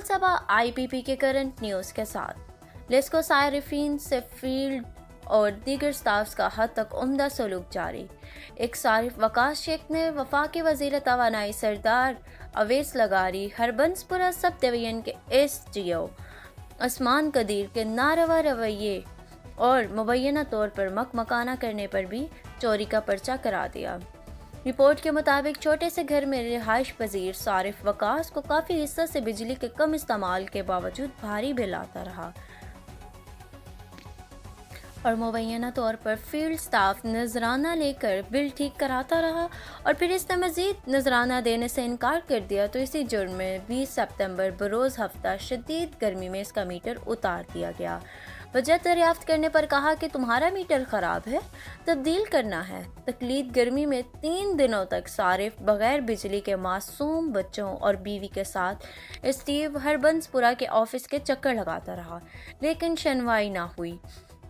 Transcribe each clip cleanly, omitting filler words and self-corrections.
صبح IPP کے current news کے ساتھ لیسکو صارفین سے فیلڈ اور دیگر سٹافز کا حد تک عمدہ سلوک جاری۔ ایک صارف وقاص شیخ نے وفاقی وزیر توانائی سردار اویس لغاری، ہربنس پورہ سب ڈویژن کے SDO عثمان قدیر کے ناروا رویے اور مبینہ طور پر مکانہ کرنے پر بھی چوری کا پرچہ کرا دیا۔ رپورٹ کے مطابق چھوٹے سے گھر میں رہائش پذیر صارف وقاص کو کافی حصہ سے بجلی کے کم استعمال کے باوجود بھاری بل آتا رہا اور مبینہ طور پر فیلڈ سٹاف نذرانہ لے کر بل ٹھیک کراتا رہا اور پھر اس نے مزید نذرانہ دینے سے انکار کر دیا تو اسی جرم میں 20 ستمبر بروز ہفتہ شدید گرمی میں اس کا میٹر اتار دیا گیا۔ وجہ دریافت کرنے پر کہا کہ تمہارا میٹر خراب ہے، تبدیل کرنا ہے۔ تقلید گرمی میں 3 دنوں تک صارف بغیر بجلی کے معصوم بچوں اور بیوی کے ساتھ اسٹیو ہربنس پورہ کے آفس کے چکر لگاتا رہا، لیکن شنوائی نہ ہوئی۔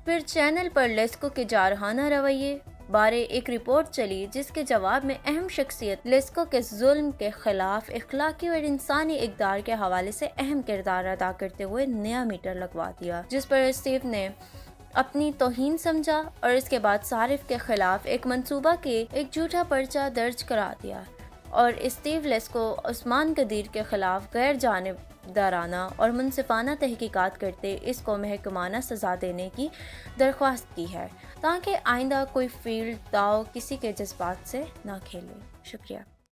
پھر چینل پر لیسکو کے جارحانہ رویے بارے ایک رپورٹ چلی جس کے جواب میں اہم شخصیت لیسکو کے ظلم کے خلاف اخلاقی اور انسانی اقدار کے حوالے سے اہم کردار ادا کرتے ہوئے نیا میٹر لگوا دیا، جس پر اسٹیو نے اپنی توہین سمجھا اور اس کے بعد صارف کے خلاف ایک منصوبہ کے ایک جھوٹا پرچہ درج کرا دیا اور اسٹیو لیسکو عثمان قدیر کے خلاف غیر جانبدارانہ اور منصفانہ تحقیقات کرتے اس کو محکمانہ سزا دینے کی درخواست کی ہے تاکہ آئندہ کوئی فیلڈ داؤ کسی کے جذبات سے نہ کھیلے۔ شکریہ۔